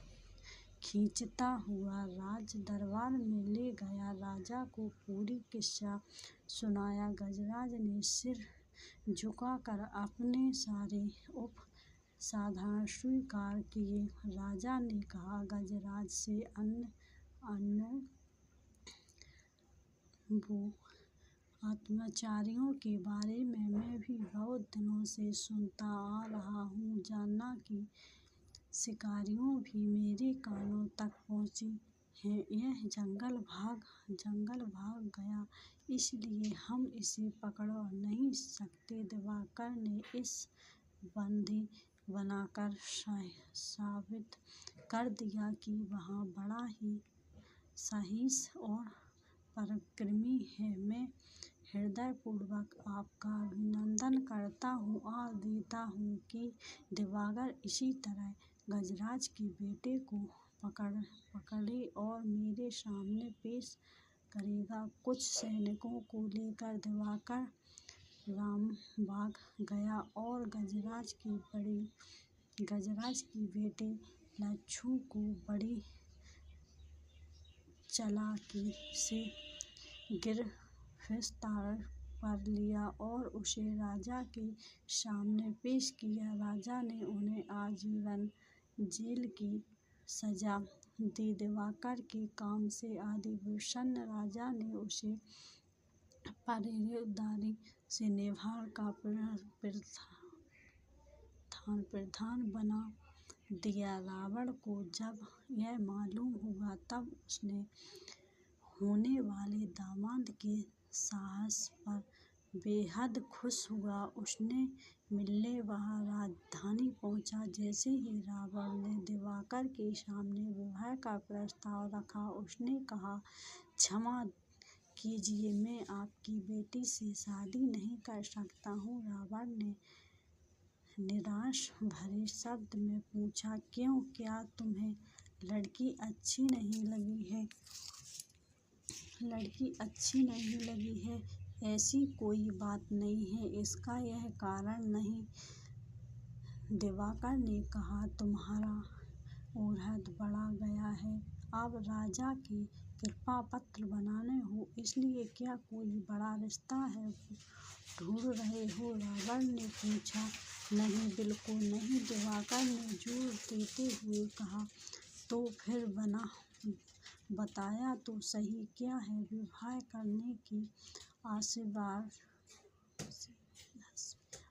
खींचता हुआ राज दरबार में ले गया। राजा को पूरी किस्सा सुनाया। गजराज ने सिर झुकाकर अपने सारे उपसाधन स्वीकार किए। राजा ने कहा, गजराज से वो अत्याचारियों के बारे में मैं भी बहुत दिनों से सुनता आ रहा हूँ। जानना कि शिकारियों भी मेरे कानों तक पहुँची है। यह जंगल भाग गया, इसलिए हम इसे पकड़ नहीं सकते। दिवाकर ने इस बंदी बनाकर साबित कर दिया कि वह बड़ा ही साहसी और पराक्रमी है। मैं हृदयपूर्वक आपका अभिनंदन करता हूँ और देता हूँ कि दिवाकर इसी तरह गजराज के बेटे को पकड़े और मेरे सामने पेश करेगा। कुछ सैनिकों को लेकर दिवाकर रामबाग गया और गजराज के बेटे लच्छू को बड़ी चालाकी से गिरफ्तार कर लिया और उसे राजा के सामने पेश किया। राजा ने उन्हें आजीवन जेल की सजा दी। दिवाकर के काम से अति प्रसन्न राजा ने उसे पहरेदारी से नेवार का प्रधान बना दिया। रावण को जब यह मालूम हुआ तब उसने होने वाले दामाद के साहस पर बेहद खुश हुआ। उसने मिलने वह राजधानी पहुंचा। जैसे ही रावण ने दिवाकर के सामने विवाह का प्रस्ताव रखा, उसने कहा, क्षमा कीजिए, मैं आपकी बेटी से शादी नहीं कर सकता हूँ। रावण ने निराश भरे शब्द में पूछा, क्यों? क्या तुम्हें लड़की अच्छी नहीं लगी है? ऐसी कोई बात नहीं है, इसका यह कारण नहीं। दिवाकर ने कहा, तुम्हारा ओहद बढ़ गया है, अब राजा की कृपा पात्र बनना हो, इसलिए क्या कोई बड़ा रिश्ता है ढूंढ रहे हो? रावण ने पूछा। नहीं, बिल्कुल नहीं, दिवाकर ने जोर देते हुए कहा। तो फिर बताया तो सही, क्या है? विवाह करने की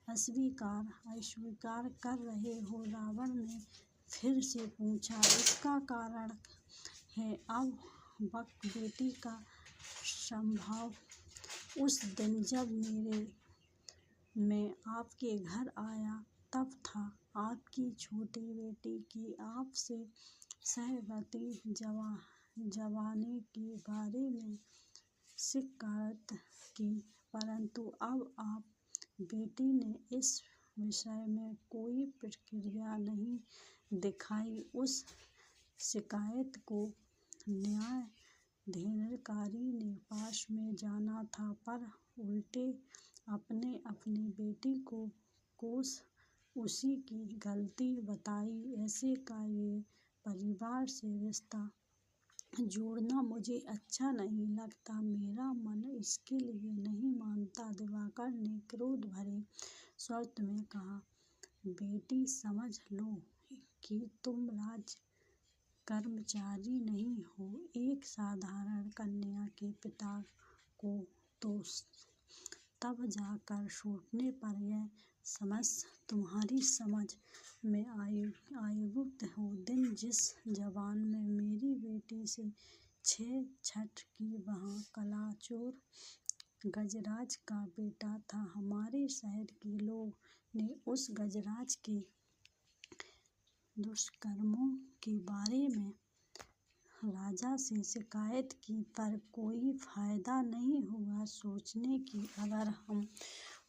अस्वीकार कर रहे हो? रावण ने फिर से पूछा। इसका कारण है अब बेटी का संभव। उस दिन जब मैं आपके घर आया तब था आपकी छोटी बेटी की आपसे सहमति जमाने के बारे में शिकायत की, परंतु अब आप बेटी ने इस विषय में कोई प्रतिक्रिया नहीं दिखाई। उस शिकायत को न्यायाधिकारी के पास में जाना था, पर उल्टे अपनी बेटी को उसी की गलती बताई। ऐसे का ये परिवार से रिश्ता जोड़ना मुझे अच्छा नहीं लगता। मेरा मन इसके लिए नहीं मानता। दिवाकर ने क्रोध भरे स्वर में कहा, बेटी, समझ लो कि तुम राज कर्मचारी नहीं हो, एक साधारण कन्या के पिता को तो तब जाकर सोचने पर यह समस्या तुम्हारी समझ में आएगी। वो दिन जिस जवान में मेरी बेटी से छेड़छाड़ की, वह कलाचोर गजराज का बेटा था। हमारे शहर के लोगों ने उस गजराज के दुष्कर्मों के बारे में राजा से शिकायत की, पर कोई फायदा नहीं हुआ। सोचने की, अगर हम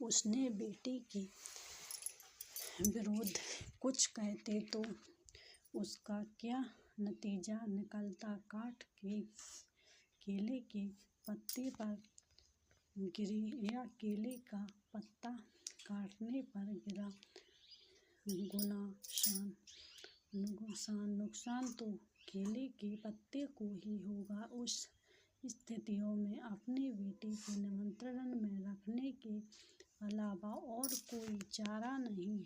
उसने बेटी की विरोध कुछ कहते तो उसका क्या नतीजा निकलता। काट के केले के पत्ते पर गिरी या केले का पत्ता काटने पर गिरा, नुकसान तो केले के पत्ते को ही होगा। उस स्थितियों में अपने बेटे को नियंत्रण में रखने के अलावा और कोई चारा नहीं।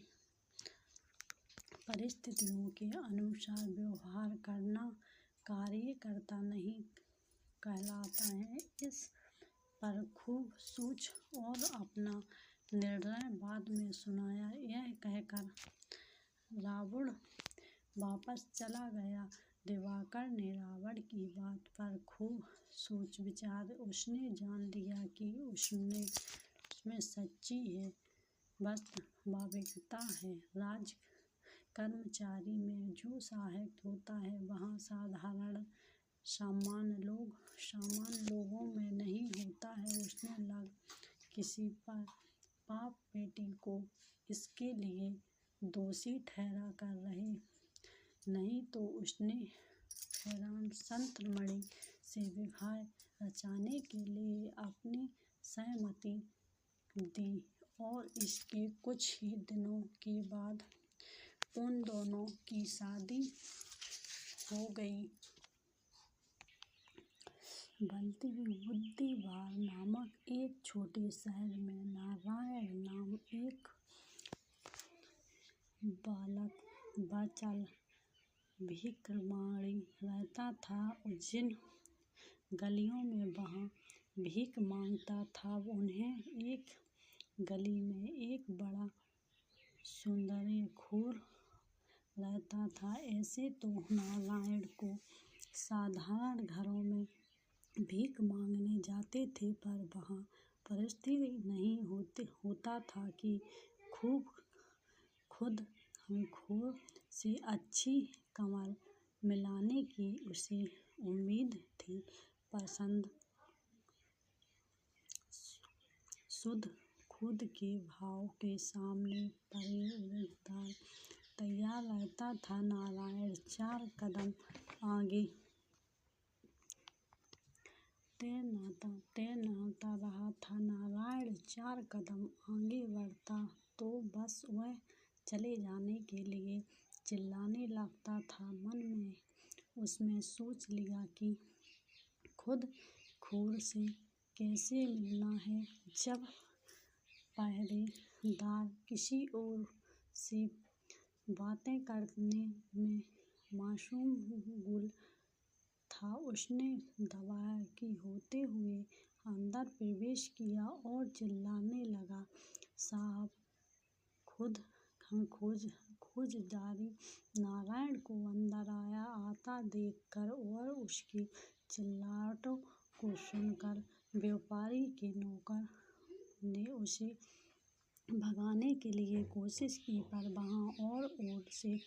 परिस्थितियों के अनुसार व्यवहार करना कार्यकर्ता नहीं कहलाता है। इस पर खूब सोच और अपना निर्णय बाद में सुनाया। यह कहकर रावण वापस चला गया। दिवाकर ने रावण की बात पर खूब सोच विचार उसने जान लिया कि उसमें सच्ची है वास्तविकता है। राज कर्मचारी में जो सहायक होता है वह सामान्य लोगों में नहीं होता है। उसने लग किसी पाप बेटी को इसके लिए दोषी ठहरा कर रहे, नहीं तो उसने संतमणि से विवाह रचाने के लिए अपनी सहमति दी और इसके कुछ ही दिनों के बाद उन दोनों की शादी हो गई। बुद्धिवार नामक एक छोटे शहर में नारायण नाम एक बालक बचल भिखमंगाई रहता था। जिन गलियों में वह भीख मांगता था उन्हीं एक गली में एक बड़ा सौंदर्यखोर रहता था। ऐसे तो नारायण को साधारण घरों में भीख मांगने जाते थे, पर वहाँ परिस्थिति नहीं होता था कि खुद हमखोर से अच्छी कमर मिलाने की उसे उम्मीद थी। पसंद शुद्ध खुद के भाव के सामने परिवर्तन तैयार रहता था। नारायण 4 कदम आगे तैरता रहा था। नारायण 4 कदम आगे बढ़ता तो बस वह चले जाने के लिए चिल्लाने लगता था। मन में उसने सोच लिया कि खुद खोर से कैसे मिलना है। जब पहरेदार किसी और से बातें करने में मशगूल था, उसने दबंगी होते हुए अंदर प्रवेश किया और चिल्लाने लगा, साहब खोज जारी। नारायण को अंदर आता देखकर और उसकी चिल्लाहटों को सुनकर व्यापारी के नौकर ने उसे भगाने की कोशिश की, पर वह और से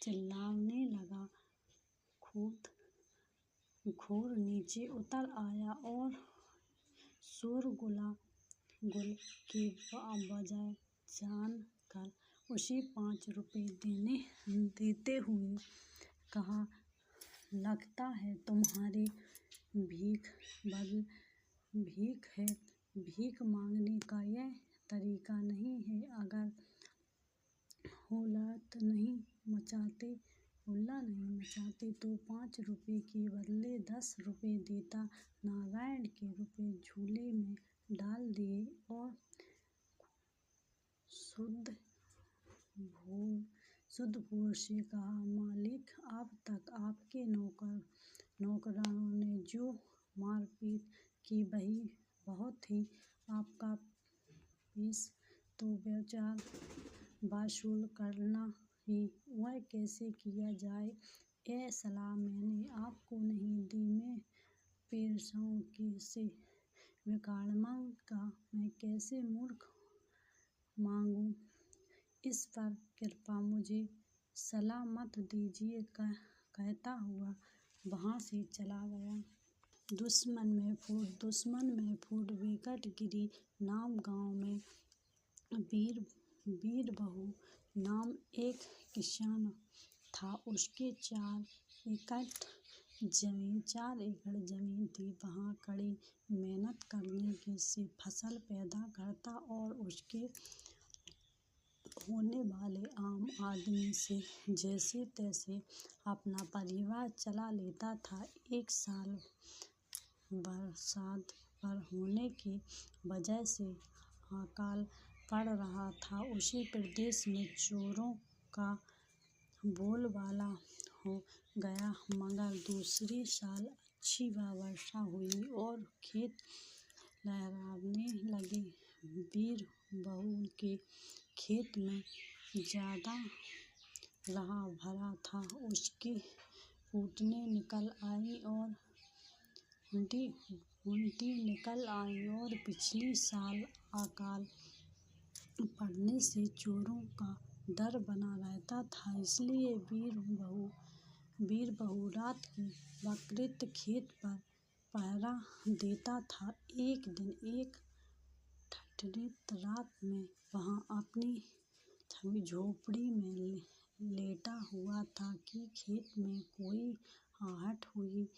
चिल्लाने लगा। खोर नीचे उतर आया और शोरगुल के बजाय जान कर उसे 5 रुपए देते हुए कहा, लगता है तुम्हारी भीख है। भीख मांगने का यह तरीका नहीं है। अगर हुल्ला नहीं मचाते तो 5 रुपए के बदले 10 रुपए देता। नारायण के रुपए झोले में डाल दिए और सूदखोर से कहा, मालिक, अब तक आपके नौकरानों ने जो मारपीट की वही बहुत थी। आपका फीस तो बेचारा वसूल करना ही, वह कैसे किया जाए यह सलाह मैंने आपको नहीं दी। मैं पैसों से भिखामंग का मैं कैसे मूर्ख मांगूं। इस पर कृपया मुझे सलाह मत दीजिए, कहता हुआ वहाँ से चला गया। दुश्मन में फूट विकटगिरी नाम गाँव में वीरबहू नाम एक किसान था। उसके 4 एकड़ जमीन थी। वह कड़ी मेहनत करने से फसल पैदा करता और उसके होने वाले आम आदमी से जैसे तैसे अपना परिवार चला लेता था। एक साल बरसात होने की वजह से अकाल पड़ रहा था। उसी प्रदेश में चोरों का बोलबाला हो गया। मगर दूसरे साल अच्छी वर्षा हुई और खेत लहराने लगे। वीरबहू के खेत में ज्यादा रहा भरा था। उसकी ऊँटें निकल आई और पिछले साल अकाल पड़ने से चोरों का डर बना रहता था। इसलिए वीरबहू रात के वक्त खेत पर पहरा देता था। एक दिन एक ठंडी रात में वह अपनी झोपड़ी में लेटा हुआ था कि खेत में कोई आहट हुई।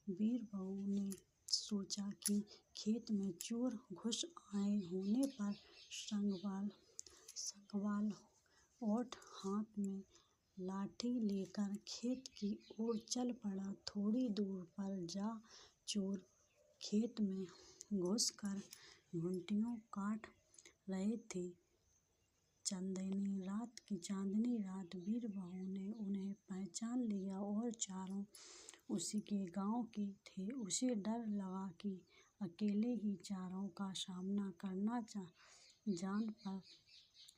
वीरबहू ने सोचा कि खेत में चोर घुस आए होने पर संगवाल और हाथ में लाठी लेकर खेत की ओर चल पड़ा। थोड़ी दूर पर जा चोर खेत में घुसकर घुंटियाँ काट रहे थे। चांदनी रात वीरबहू ने उन्हें पहचान लिया और चोर उसी के गांव के थे। उसे डर लगा कि अकेले ही चोरों का सामना करना जान पर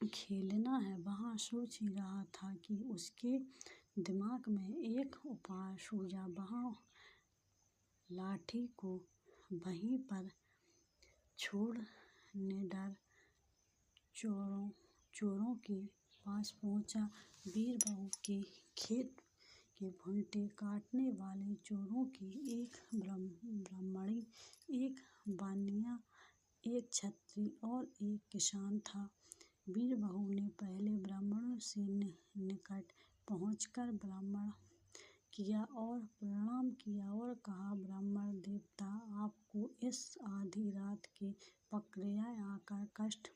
खेलना है। वह सोच ही रहा था कि उसके दिमाग में एक उपाय सूझा। वह लाठी को वहीं पर छोड़ निडर चोरों के पास पहुंचा। वीरबहू के खेत के भुट्टे काटने वाले चोरों की एक ब्राह्मणी, एक बनिया, एक क्षत्रिय और एक किसान था। वीरबहू ने पहले ब्राह्मणों से निकट पहुंचकर प्रणाम किया और कहा, ब्राह्मण देवता, आपको इस आधी रात के पकड़े आकर कष्ट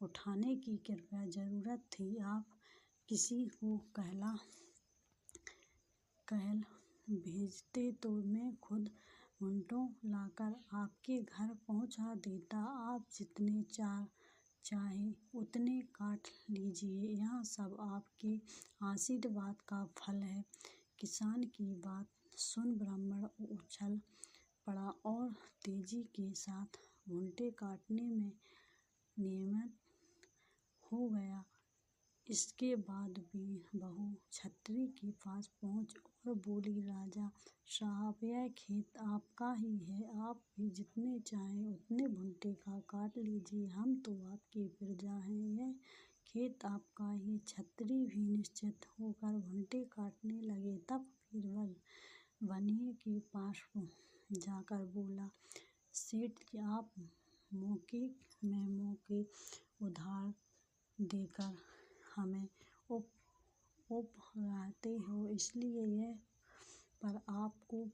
उठाने की कृपया जरूरत थी। आप किसी को कहल भेजते तो मैं खुद भुट्टे लाकर आपके घर पहुंचा देता। आप जितने चाहे उतने काट लीजिए। यह सब आपके आशीर्वाद का फल है। किसान की बात सुन ब्राह्मण उछल पड़ा और तेजी के साथ भुट्टे काटने में निमग्न हो गया। इसके बाद वीरबहू क्षत्रिय के पास पहुंची और बोली, राजा साहब, यह खेत आपका ही है। आप भी जितने चाहें उतने भुट्टे काट लीजिए। हम तो आपकी प्रजा हैं। यह खेत आपका ही। क्षत्रिय भी निश्चिंत होकर भुट्टे काटने लगे। तब वीरबल बनिए के पास जाकर बोला, सेठ जी, आप मौके उधार देकर हमें उपहारते हो, इसलिए यह पर आपको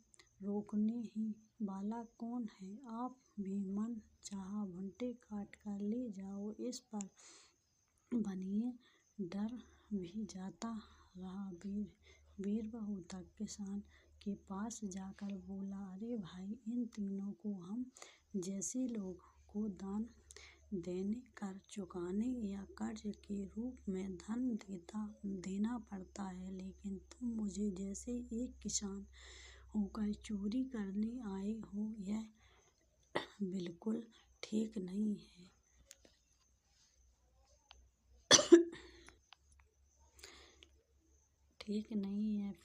रोकने ही वाला कौन है। आप भी मन चाहा भुट्टे काट कर ले जाओ। इस पर बनिए डर भी जाता रहा। वीरबहू तब किसान के पास जाकर बोला, अरे भाई, इन तीनों को हम जैसे लोग को दान देने, कर चुकाने या कर्ज के रूप में धन देना पड़ता है, लेकिन तुम मुझे जैसे एक किसान होकर चोरी करने आए हो, यह बिल्कुल ठीक नहीं है।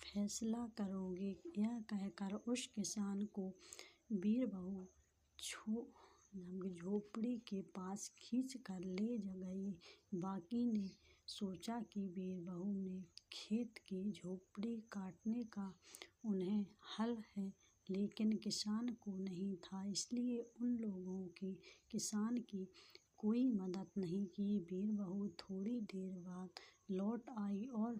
फैसला करोगे। यह कहकर उस किसान को वीरबहू झोपड़ी के पास खींच कर ले गई। बाकी ने सोचा कि वीरबहू ने खेत की झोपड़ी काटने का उन्हें हल है, लेकिन किसान को नहीं था। इसलिए उन लोगों की किसान की कोई मदद नहीं की। वीर बहू थोड़ी देर बाद लौट आई और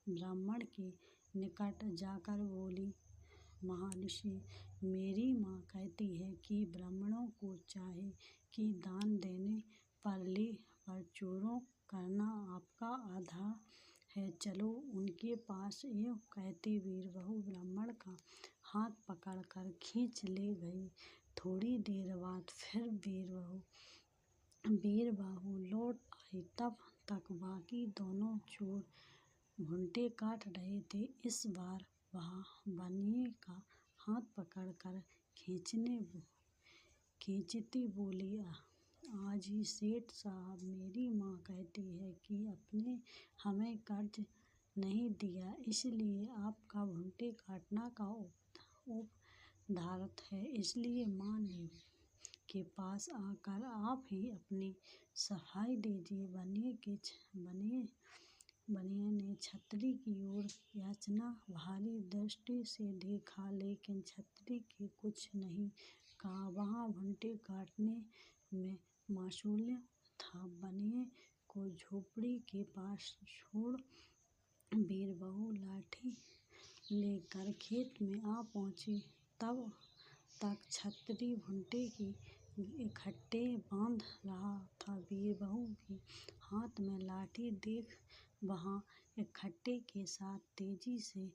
ब्राह्मण के निकट जाकर बोली, महर्षि, मेरी माँ कहती है कि ब्राह्मणों को चाहे कि दान देने पर चोरों करना आपका आधार है, चलो उनके पास। यूँ कहती वीर बहू ब्राह्मण का हाथ पकड़कर खींच ले गई। थोड़ी देर बाद फिर वीर बहू लौट आई। तब तक बाकी दोनों चोर भुंटे काट रहे थे। इस बार वह बनिए का हाथ पकड़कर खींचती बोली, आज ही सेठ साहब, मेरी माँ कहती है कि आपने हमें कर्ज नहीं दिया, इसलिए आपका भुंटे काटना का उपधारत है, इसलिए माँ ने के पास आकर आप ही अपनी सफाई दीजिए। बनिए ने छतरी की ओर याचना भरी दृष्टि से देखा, लेकिन छतरी के कुछ नहीं कहा। वहाँ भुंटे काटने में मासूमियत था। बनिए को झोपड़ी के पास छोड़ वीर बहू लाठी लेकर खेत में आ पहुँची। तब तक छतरी भुंटे की इकट्ठे बांध रहा था। वीर बहू भी हाथ में लाठी देख वहाँ इकट्ठे के साथ तेजी से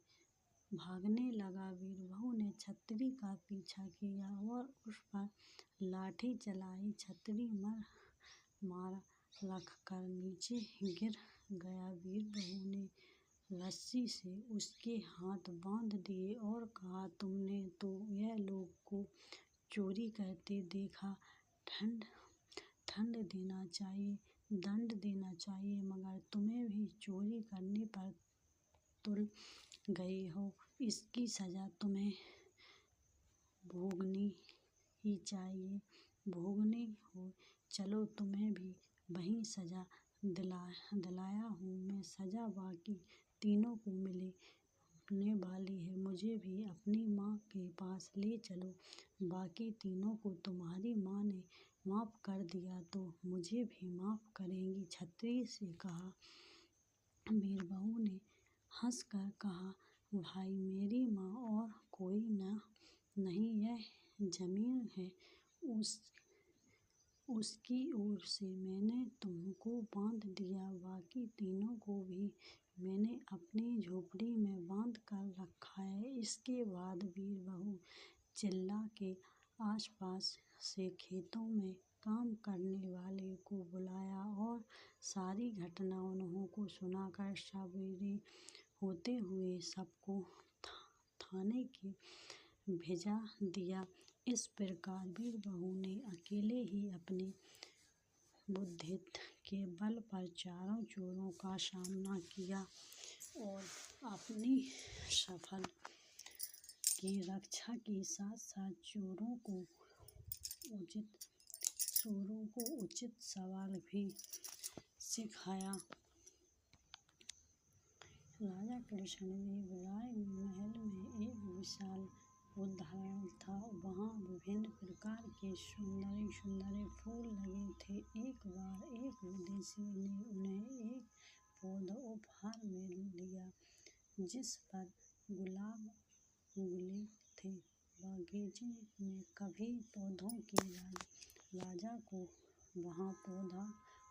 भागने लगा। वीर बहू ने छतरी का पीछा किया और उस पर लाठी चलाई। छतरी मार रखकर नीचे गिर गया। वीर बहू ने रस्सी से उसके हाथ बांध दिए और कहा, तुमने तो यह लोग को चोरी करते देखा, दंड देना चाहिए, मगर तुम्हें भी चोरी करने पर तुल गए हो, इसकी सजा तुम्हें भोगनी ही चाहिए। भोगने हो, चलो तुम्हें भी वही सजा दिलाया हूँ मैं। सजा बाकी तीनों को मिलने वाली है। मुझे भी अपनी माँ के पास ले चलो। बाकी तीनों को तुम्हारी माँ ने माफ कर दिया तो मुझे भी माफ करेंगी, छतरी से कहा। वीर बहू ने हंसकर कहा, भाई, मेरी माँ और कोई नहीं, यह जमीन है उसकी ओर से मैंने तुमको बांध दिया। बाकी तीनों को भी मैंने अपनी झोपड़ी में बांध कर रखा है। इसके बाद वीर बहू चिल्ला के आसपास से खेतों में काम करने वाले को बुलाया और सारी घटना उन्हों को सुनाकर सवेरे होते हुए सबको थाने के भेजा दिया। इस प्रकार वीर बहू ने अकेले ही अपनी बुद्धिमत्ता के बल पर चारों चोरों का सामना किया और अपनी सफल की रक्षा की, साथ साथ चोरों को उचित सवाल भी सिखाया। राजा कृष्णदेव राय महल में एक विशाल उद्यान था। वहाँ विभिन्न प्रकार के सुंदर फूल लगे थे। एक बार एक विदेशी ने उन्हें एक पौधा उपहार में दिया जिस पर गुलाब उगले थे। बगीचे में कभी पौधों के राजा को वह पौधा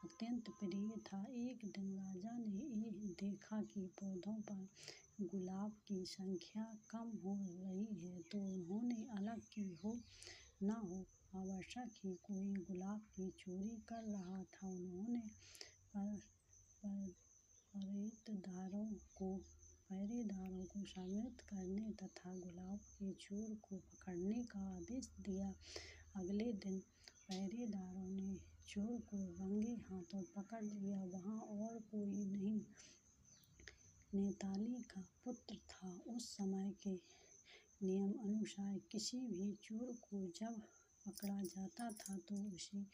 अत्यंत प्रिय था। एक दिन राजा ने देखा कि पौधों पर गुलाब की संख्या कम हो रही है, तो उन्होंने अलग की हो न हो आवश्यक ही कोई गुलाब की चोरी कर रहा था। उन्होंने पहरेदारों को सम्मिलित करने तथा गुलाब के चोर को पकड़ने का आदेश दिया। अगले दिन पहरेदारों ने चोर को रंगे हाथों पकड़ लिया। वह और कोई नहीं, नेताली का पुत्र था। उस समय के नियम अनुसार किसी भी चोर को जब पकड़ा जाता था तो उसे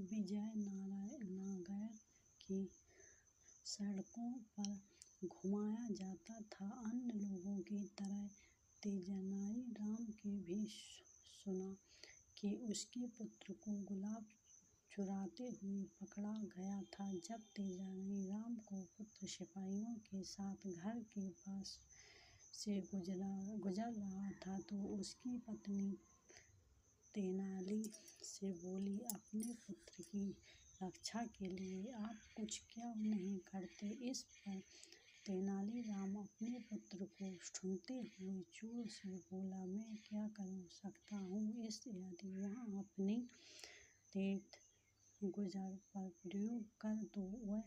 विजयनगर की सड़कों पर घुमाया जाता था। अन्य लोगों की तरह तेनाली राम ने भी सुना कि उसके पुत्र को गुलाब चुराते हुए पकड़ा गया था। जब तेनालीराम को पुत्र सिपाहियों के साथ घर के पास से गुजर रहा था तो उसकी पत्नी तेनाली से बोली, अपने पुत्र की रक्षा के लिए आप कुछ क्यों नहीं करते? इस पर तेनालीराम अपने पुत्र को सूंघते हुए जोर से बोला, मैं क्या कर सकता हूँ? यदि वह अपनी तीर गुजर पर प्रयोग कर तो वह